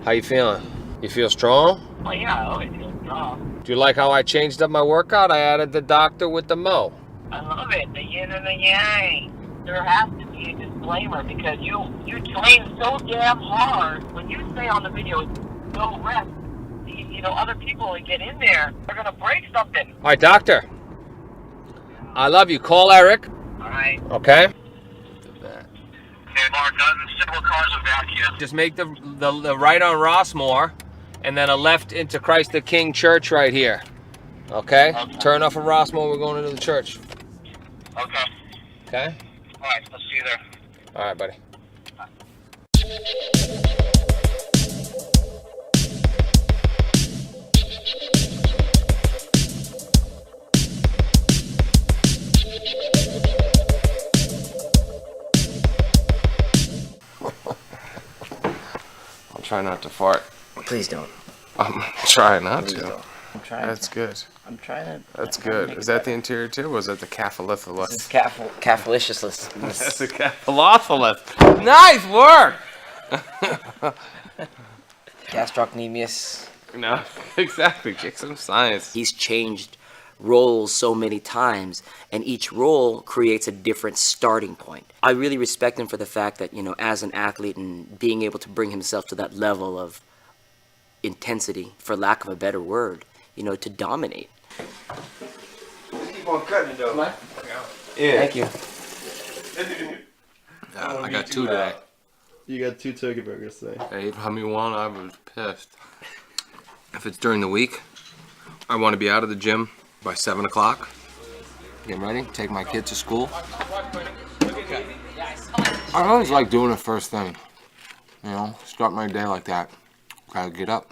How you feeling? You feel strong? Oh yeah, I always feel strong. Do you like how I changed up my workout? I added the doctor with the mo. I love it, the yin and the yang. There has to be a disclaimer because you train so damn hard. When you say on the video, no rest, other people that get in there, they're gonna break something. All right, doctor. I love you. Call Eric. All right. Okay? Hey, Mark, several cars are back here. Just make the right on Rossmore and then a left into Christ the King Church right here. Okay? Turn off of Rossmore, we're going into the church. Okay. Okay? All right, I'll see you there. All right, buddy. I'll try not to fart. Please don't. I'm trying not Please to. don't. I'm trying. That's good. I'm trying to. That's good. Is that the interior too, or was that the capitolith? This is caffalicious. That's the capitolith. Nice work! Gastrocnemius. No, exactly. Kick some science. He's changed roles so many times, and each role creates a different starting point. I really respect him for the fact that, as an athlete and being able to bring himself to that level of intensity, for lack of a better word, to dominate. Keep on cutting it though. Yeah. Thank you. I got two today. You got 2 turkey burgers today. They ate me one. I was pissed. If it's during the week, I want to be out of the gym by 7 o'clock. Get ready, take my kid to school. I always like doing it first thing. Start my day like that. Gotta get up,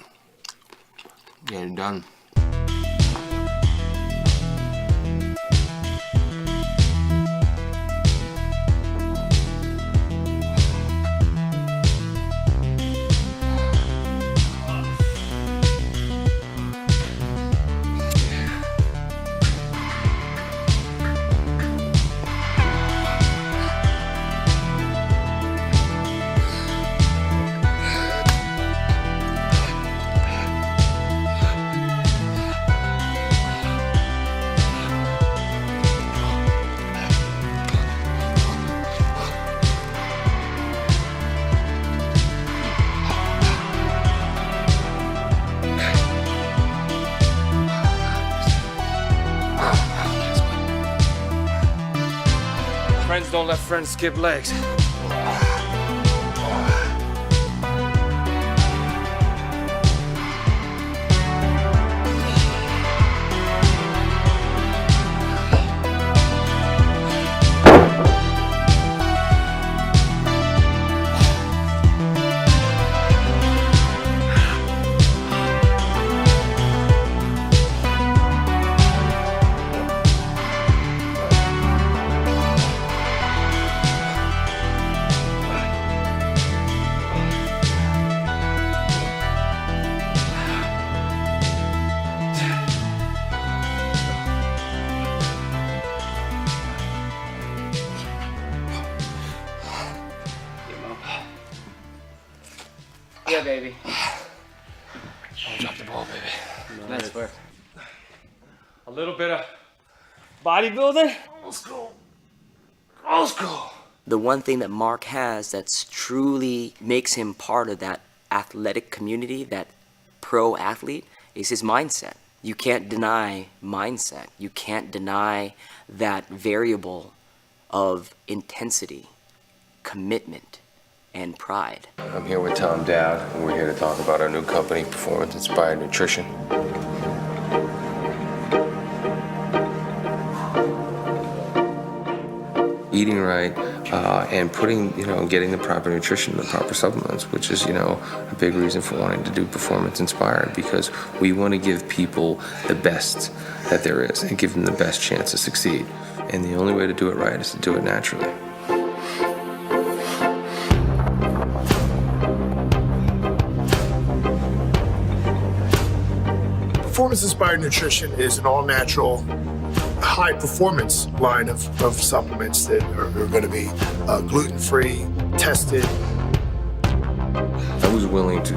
get it done. Friends don't let friends skip legs. Yeah, baby. Don't drop the ball, baby. Nice work. A little bit of bodybuilding. Old school. Old school. The one thing that Mark has that's truly makes him part of that athletic community, that pro athlete, is his mindset. You can't deny mindset. You can't deny that variable of intensity, commitment, and pride. I'm here with Tom Dowd, and we're here to talk about our new company, Performance Inspired Nutrition. Eating right and getting the proper nutrition, the proper supplements, which is, a big reason for wanting to do Performance Inspired, because we want to give people the best that there is and give them the best chance to succeed. And the only way to do it right is to do it naturally. Performance-inspired nutrition is an all-natural, high-performance line of supplements that are going to be gluten-free, tested. I was willing to,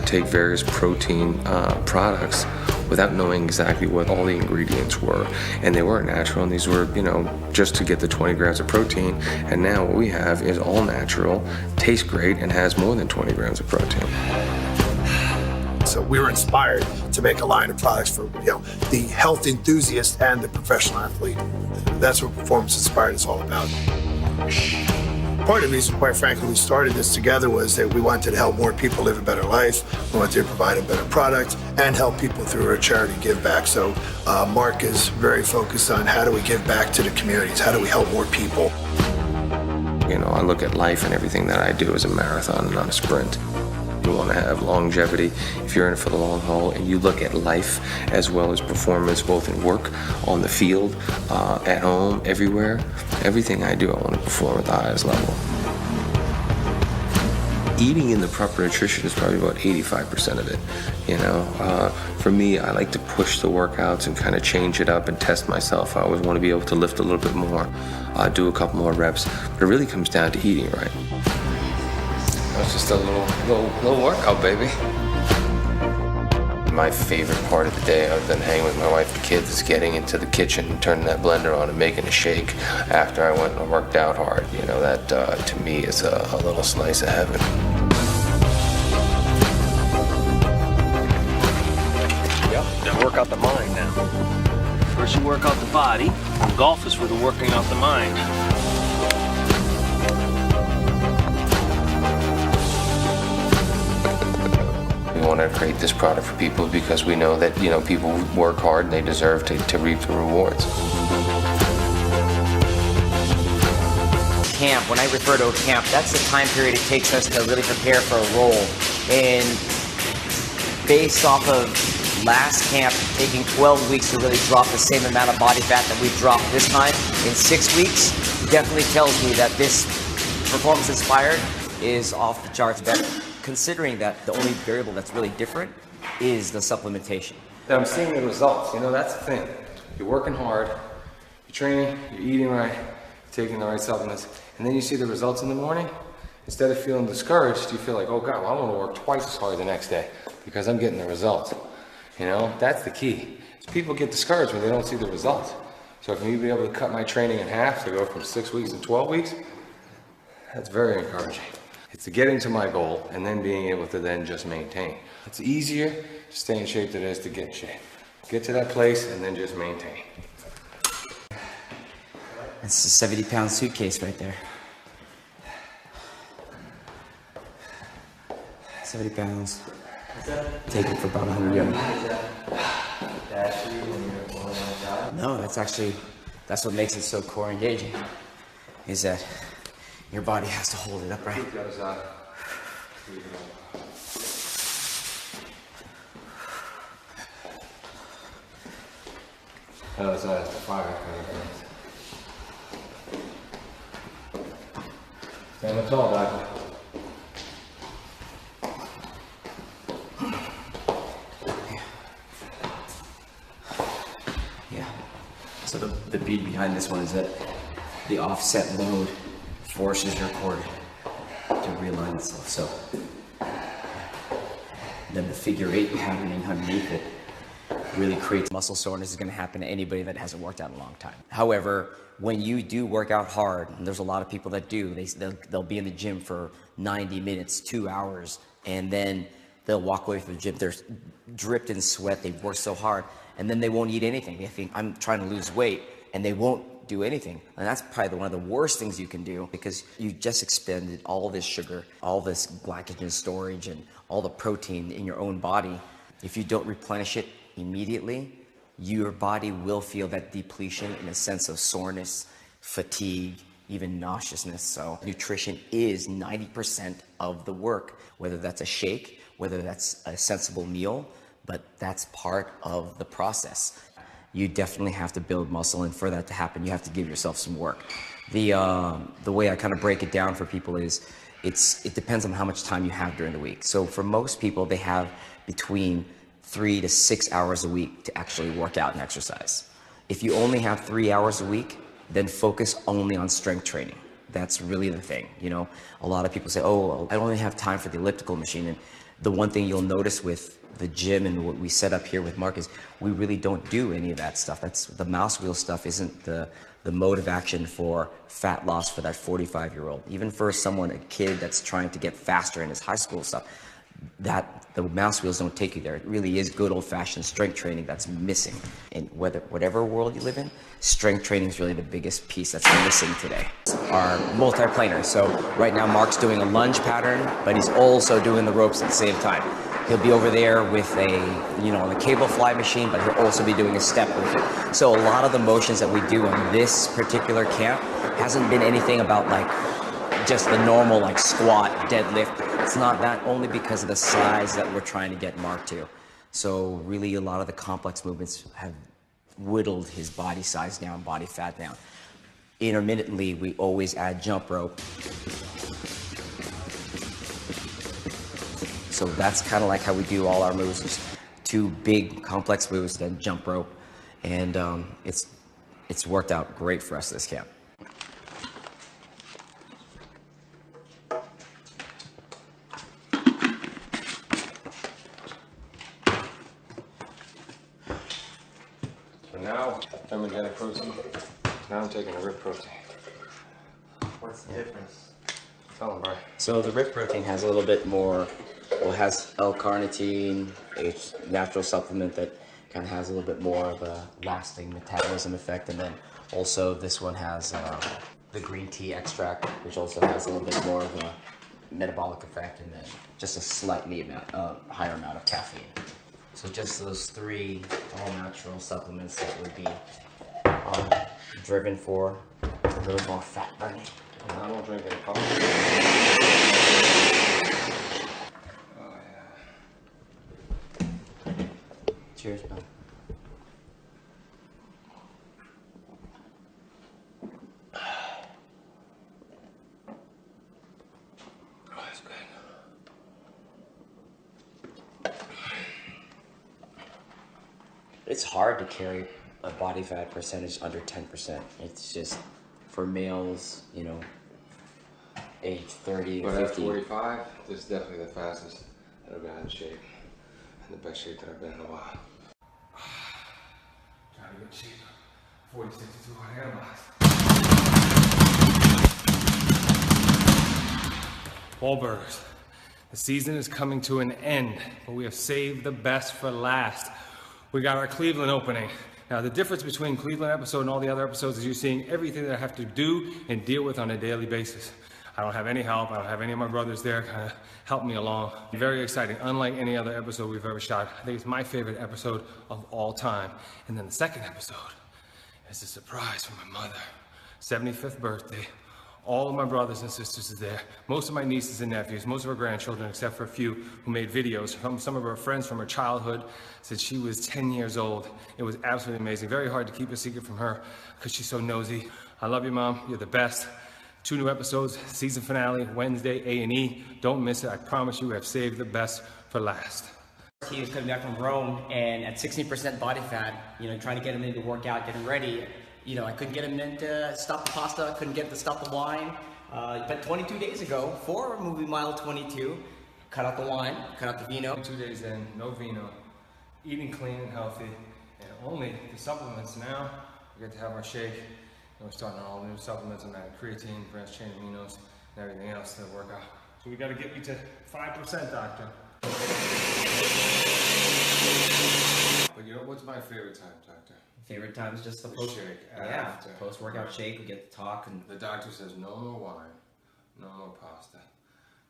take various protein products without knowing exactly what all the ingredients were. And they weren't natural, and these were, just to get the 20 grams of protein. And now what we have is all natural, tastes great, and has more than 20 grams of protein. So we were inspired to make a line of products for the health enthusiast and the professional athlete. That's what Performance Inspired is all about. Part of the reason, quite frankly, we started this together was that we wanted to help more people live a better life. We wanted to provide a better product and help people through a charity give back. So Mark is very focused on how do we give back to the communities? How do we help more people? I look at life and everything that I do as a marathon and not a sprint. You want to have longevity if you're in it for the long haul, and you look at life as well as performance, both in work, on the field, at home, everywhere. Everything I do, I want to perform at the highest level. Eating in the proper nutrition is probably about 85% of it. For me, I like to push the workouts and kind of change it up and test myself. I always want to be able to lift a little bit more, do a couple more reps, but it really comes down to eating right. It's just a little workout, baby. My favorite part of the day, other than hanging with my wife and kids, is getting into the kitchen and turning that blender on and making a shake after I went and worked out hard. That to me is a little slice of heaven. Yep, now work out the mind now. First you work out the body, and golf is for the working out the mind. We want to create this product for people because we know that, people work hard and they deserve to reap the rewards. Camp, when I refer to a camp, that's the time period it takes us to really prepare for a role. And based off of last camp taking 12 weeks to really drop the same amount of body fat that we've dropped this time in 6 weeks, definitely tells me that this Performance Inspired is off the charts better. Considering that the only variable that's really different is the supplementation. I'm seeing the results, that's the thing. You're working hard, you're training, you're eating right, you're taking the right supplements, and then you see the results in the morning. Instead of feeling discouraged, you feel like, oh God, well, I want to work twice as hard the next day because I'm getting the results. That's the key. People get discouraged when they don't see the results. So for me to be able to cut my training in half to go from 6 weeks to 12 weeks, that's very encouraging. It's getting to my goal and then being able to then just maintain. It's easier to stay in shape than it is to get in shape. Get to that place and then just maintain. That's a 70-pound suitcase right there. 70 pounds. Take it for about 100 yards. No, that's what makes it so core engaging, is that your body has to hold it upright. Other side is the fire. Stand up tall, Doctor. Yeah. So the beauty behind this one is that the offset load forces your core to realign itself. So then the figure 8 happening underneath it really creates muscle soreness. Is going to happen to anybody that hasn't worked out in a long time. However, when you do work out hard, and there's a lot of people that do, they'll be in the gym for 90 minutes, 2 hours, and then they'll walk away from the gym. They're dripped in sweat. They've worked so hard, and then they won't eat anything. They think, I'm trying to lose weight, and they won't do anything. And that's probably one of the worst things you can do, because you just expended all this sugar, all this glycogen storage, and all the protein in your own body. If you don't replenish it immediately, your body will feel that depletion in a sense of soreness, fatigue, even nauseousness. So nutrition is 90% of the work, whether that's a shake, whether that's a sensible meal, but that's part of the process. You definitely have to build muscle, and for that to happen, you have to give yourself some work. The way I kind of break it down for people is it depends on how much time you have during the week. So for most people, they have between 3 to 6 hours a week to actually work out and exercise. If you only have 3 hours a week, then focus only on strength training. that's really the thing. You know, a lot of people say, oh, I only have time for the elliptical machine. And the one thing you'll notice with the gym and what we set up here with Mark is we really don't do any of that stuff. That's the mouse wheel stuff isn't the mode of action for fat loss for that 45-year-old. Even for someone, a kid that's trying to get faster in his high school stuff, that the mouse wheels don't take you there. It really is good old-fashioned strength training that's missing. In whatever world you live in, strength training is really the biggest piece that's missing today. Our multi-planar. So right now Mark's doing a lunge pattern, but he's also doing the ropes at the same time. He'll be over there with on the cable fly machine, but he'll also be doing a step with it. So a lot of the motions that we do on this particular camp hasn't been anything about like just the normal like squat, deadlift. It's not that, only because of the size that we're trying to get Mark to. So really a lot of the complex movements have whittled his body size down, body fat down. Intermittently, we always add jump rope. So that's kind of like how we do all our moves. Just 2 big complex moves, then jump rope. And it's worked out great for us this camp. So now, thermogenic protein. Now I'm taking a rib protein. What's the difference? Tell them, Brian. So the rib protein has a little bit more, well, it has L-carnitine, a natural supplement that kind of has a little bit more of a lasting metabolism effect. And then also this one has the green tea extract, which also has a little bit more of a metabolic effect, and then just a slightly higher amount of caffeine. So just those 3 all-natural supplements that would be driven for a little more fat burning. I don't drink any coffee. Oh, yeah. Cheers, man. Oh, that's good. It's hard to carry a body fat percentage under 10%. It's just for males, age 30 But or at 50. 45, this is definitely the fastest that I've been in shape. And the best shape that I've been in a while. Trying to get cheap. 40, 62 animals. Wahlbergers. The season is coming to an end, but we have saved the best for last. We got our Cleveland opening. Now, the difference between Cleveland episode and all the other episodes is you're seeing everything that I have to do and deal with on a daily basis. I don't have any help. I don't have any of my brothers there kind of help me along. Very exciting, unlike any other episode we've ever shot. I think it's my favorite episode of all time. And then the second episode is a surprise from my mother. 75th birthday. All of my brothers and sisters are there. Most of my nieces and nephews, most of her grandchildren, except for a few who made videos. Some of her friends from her childhood since she was 10 years old. It was absolutely amazing. Very hard to keep a secret from her because she's so nosy. I love you, Mom. You're the best. 2 new episodes, season finale, Wednesday, A&E. Don't miss it. I promise you, we have saved the best for last. He was coming back from Rome, and at 16% body fat, trying to get him in to work out, get him ready. I couldn't get him in to stop the pasta, couldn't get him to stop the wine. But 22 days ago, for movie mile 22, cut out the wine, cut out the vino. 2 days in, no vino, eating clean and healthy, and only the supplements now. We get to have our shake, and we're starting on all the new supplements on that creatine, branched chain aminos, and everything else to work out. So we got to get you to 5%, doctor. But what's my favorite time, doctor? Favorite time is just the shake after. post-workout shake. We get to talk, and The doctor says no more wine, no more pasta.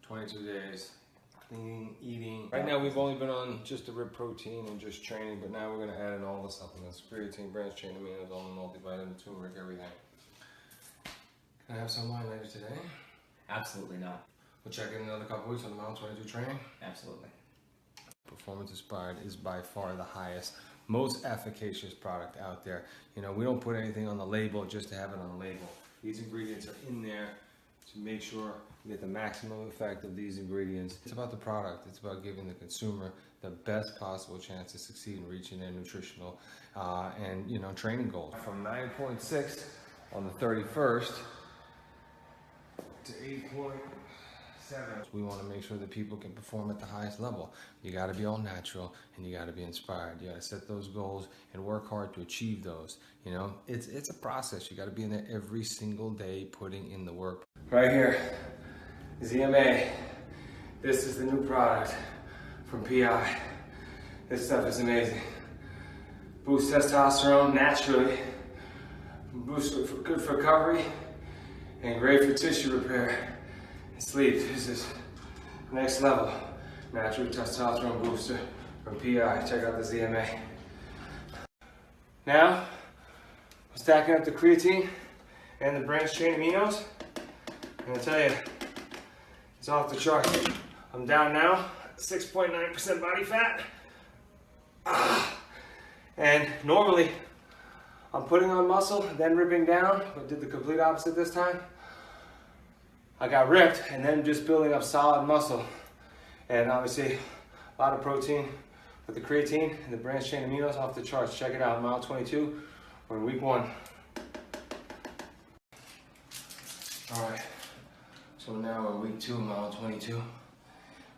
22 days, clean eating. Right now we've only been on just the rib protein and just training, but now we're gonna add in all the supplements: creatine, branched chain aminos, almond multivitamin, turmeric, everything. Can I have some wine later today? absolutely not. We'll check in another couple weeks on the Mile 22 training. Absolutely. Performance Inspired is by far the highest, most efficacious product out there. We don't put anything on the label just to have it on the label. These ingredients are in there to make sure you get the maximum effect of these ingredients. It's about the product. It's about giving the consumer the best possible chance to succeed in reaching their nutritional and training goals. From 9.6 on the 31st to 8.7. We want to make sure that people can perform at the highest level. You got to be all natural, and you got to be inspired. You got to set those goals and work hard to achieve those. You know, it's a process. You got to be in there every single day, putting in the work. Right here, ZMA. This is the new product from PI. This stuff is amazing. Boosts testosterone naturally. Boosts good for recovery and great for tissue repair and sleep. This is next level natural testosterone booster from PI. Check out the ZMA. Now, I'm stacking up the creatine and the branched chain aminos. And I tell you, it's off the chart. I'm down now, 6.9% body fat. And normally, I'm putting on muscle, then ripping down, but did the complete opposite this time. I got ripped and then just building up solid muscle. And obviously, a lot of protein with the creatine and the branched chain aminos off the charts. Check it out, mile 22, we're in week 1. All right, so now we're week 2, mile 22.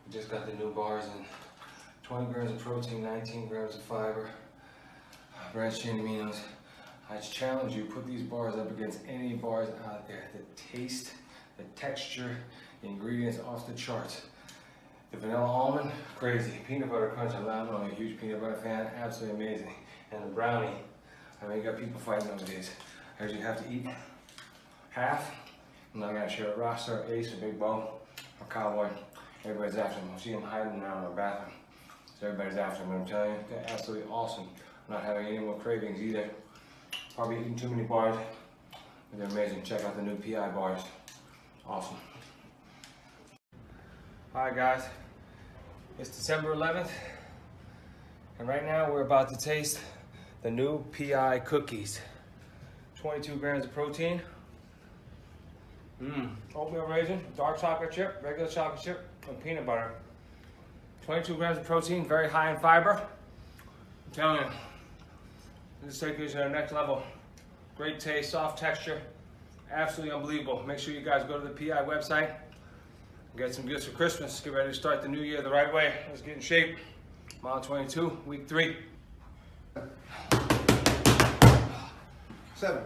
We just got the new bars in 20 grams of protein, 19 grams of fiber, branched chain aminos. I challenge you, put these bars up against any bars out there. The taste, the texture, the ingredients off the charts. The vanilla almond, crazy. Peanut butter crunch, I'm a huge peanut butter fan, absolutely amazing. And the brownie, I mean, you got people fighting nowadays. I usually have to eat half. I'm not gonna share a roster, ace, or big bow, or cowboy. Everybody's after them. I see them hiding now in the bathroom. So everybody's after them, I'm telling you, they're absolutely awesome. I'm not having any more cravings either. Probably eating too many bars, but they're amazing. Check out the new PI bars. Awesome. Alright guys, it's December 11th, and right now we're about to taste the new PI cookies. 22 grams of protein. Oatmeal raisin, dark chocolate chip, regular chocolate chip, and peanut butter. 22 grams of protein, very high in fiber. I'm telling you, this take you to the next level. Great taste, soft texture, absolutely unbelievable. Make sure you guys go to the PI website, get some gifts for Christmas, get ready to start the new year the right way. Let's get in shape. Mile 22, week 3. 7.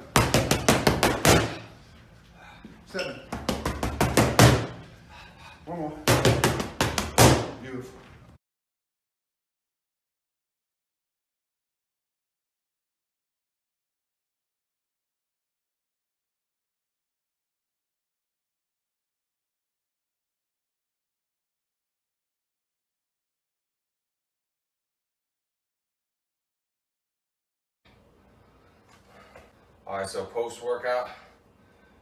7. One more. Beautiful. All right, so post-workout,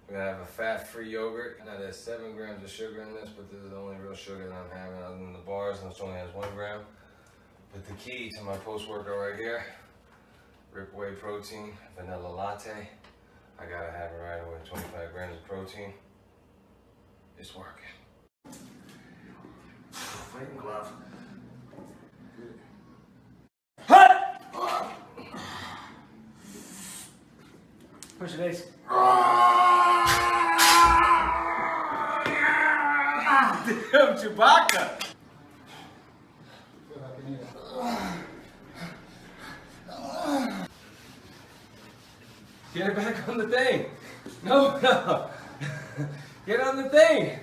we're gonna have a fat-free yogurt. Now there's 7 grams of sugar in this, but this is the only real sugar that I'm having other than the bars, and it only has 1 gram. But the key to my post-workout right here, Rip Whey protein, vanilla latte. I gotta have it right away, 25 grams of protein. It's working. Fighting glove. Push it, Ace. Damn, Chewbacca! Get it back on the thing. No. Get on the thing.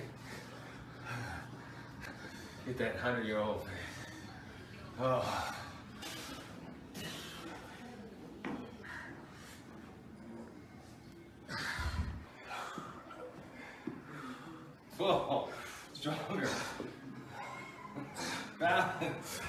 Get that 100-year-old thing. Oh. Whoa, stronger. Balance.